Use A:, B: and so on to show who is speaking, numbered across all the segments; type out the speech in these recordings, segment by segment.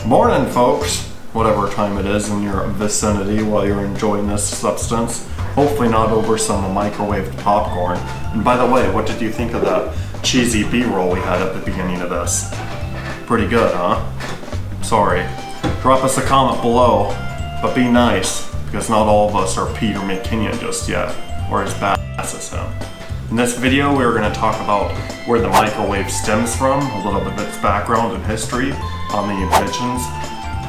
A: Morning, folks, whatever time it is in your vicinity while you're enjoying this substance. Hopefully not over some microwaved popcorn. And by the way, what did you think of that cheesy B-roll we had at the beginning of this? Pretty good, huh? Sorry. Drop us a comment below, but be nice, because not all of us are Peter McKinnon just yet, or as bad as him. In this video, we're going to talk about where the microwave stems from, a little bit of its background and history on the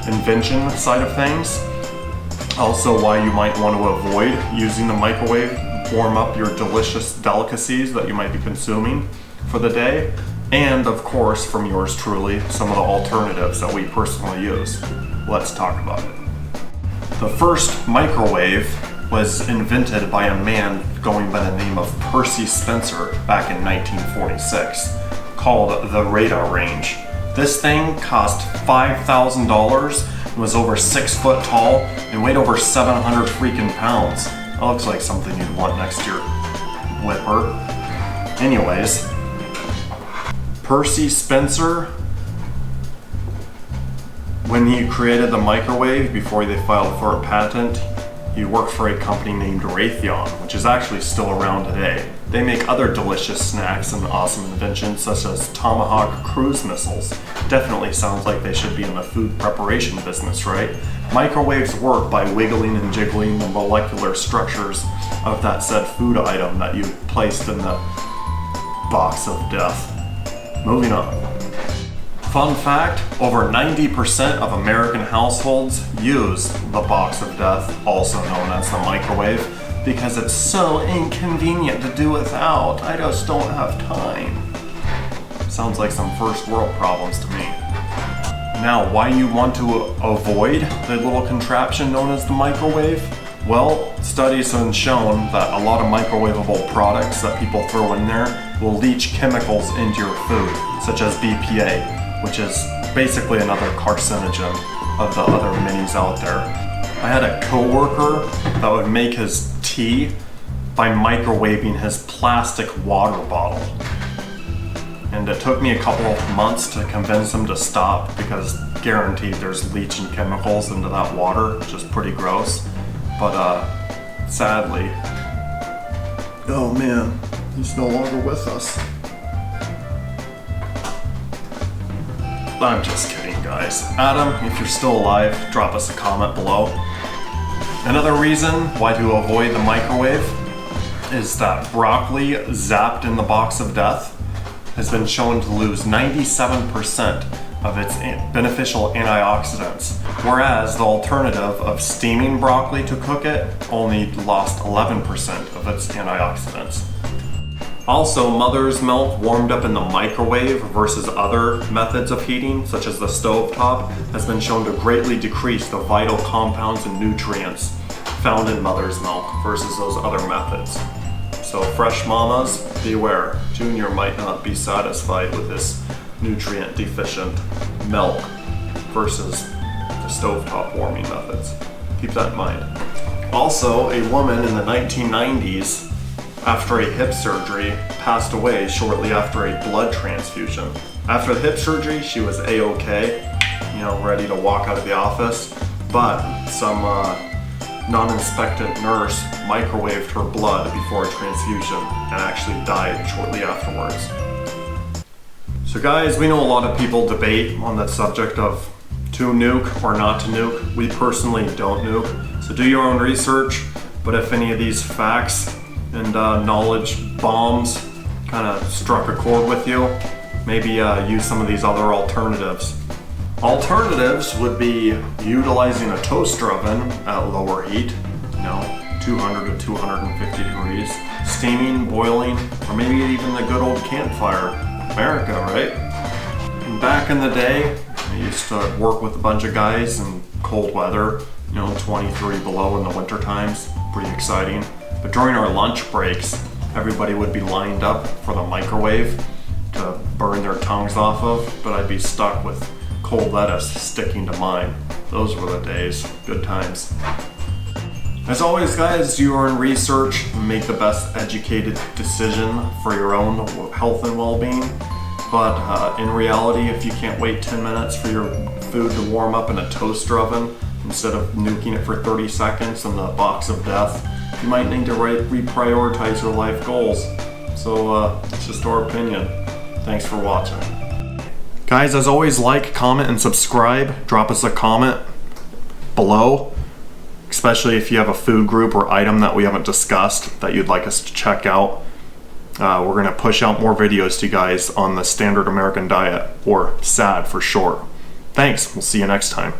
A: invention side of things. Also, why you might want to avoid using the microwave to warm up your delicious delicacies that you might be consuming for the day. And of course, from yours truly, some of the alternatives that we personally use. Let's talk about it. The first microwave was invented by a man going by the name of Percy Spencer back in 1946, called the RadarRange. This thing cost $5,000, was over 6 foot tall, and weighed over 700 freaking pounds. That looks like something you'd want next to your whipper. Anyways, Percy Spencer, when he created the microwave before they filed for a patent, he worked for a company named Raytheon, which is actually still around today. They make other delicious snacks and awesome inventions such as tomahawk cruise missiles. Definitely sounds like they should be in the food preparation business, right? Microwaves work by wiggling and jiggling the molecular structures of that said food item that you placed in the box of death. Moving on. Fun fact, over 90% of American households use the box of death, also known as the microwave, because it's so inconvenient to do without. I just don't have time. Sounds like some first world problems to me. Now, why you want to avoid the little contraption known as the microwave? Well, studies have shown that a lot of microwavable products that people throw in there will leach chemicals into your food, such as BPA, which is basically another carcinogen of the other minis out there. I had a coworker that would make his tea by microwaving his plastic water bottle. And it took me a couple of months to convince him to stop, because guaranteed there's leaching chemicals into that water, which is pretty gross. But sadly, oh man, he's no longer with us. I'm just kidding, guys. Adam, if you're still alive, drop us a comment below. Another reason why to avoid the microwave is that broccoli zapped in the box of death has been shown to lose 97% of its beneficial antioxidants, whereas the alternative of steaming broccoli to cook it only lost 11% of its antioxidants. Also, mother's milk warmed up in the microwave versus other methods of heating, such as the stovetop, has been shown to greatly decrease the vital compounds and nutrients found in mother's milk versus those other methods. So fresh mamas, beware. Junior might not be satisfied with this nutrient deficient milk versus the stovetop warming methods. Keep that in mind. Also, a woman in the 1990s, after a hip surgery, passed away shortly after a blood transfusion. After the hip surgery, she was A-okay, ready to walk out of the office, but some non-inspectant nurse microwaved her blood before a transfusion and actually died shortly afterwards. So guys, we know a lot of people debate on the subject of to nuke or not to nuke. We personally don't nuke, so do your own research, but if any of these facts and knowledge bombs kind of struck a chord with you, maybe use some of these other alternatives. Alternatives would be utilizing a toaster oven at lower heat, 200 to 250 degrees, steaming, boiling, or maybe even the good old campfire. America, right? And back in the day, I used to work with a bunch of guys in cold weather, 23 below in the winter times, pretty exciting. But during our lunch breaks, everybody would be lined up for the microwave to burn their tongues off of, but I'd be stuck with cold lettuce sticking to mine. Those were the days. Good times. As always, guys, do your own research and make the best educated decision for your own health and well-being. But in reality, if you can't wait 10 minutes for your food to warm up in a toaster oven instead of nuking it for 30 seconds in the box of death, you might need to reprioritize your life goals. So it's just our opinion. Thanks for watching. Guys, as always, like, comment, and subscribe. Drop us a comment below, especially if you have a food group or item that we haven't discussed that you'd like us to check out. We're going to push out more videos to you guys on the standard American diet, or SAD for short. Thanks. We'll see you next time.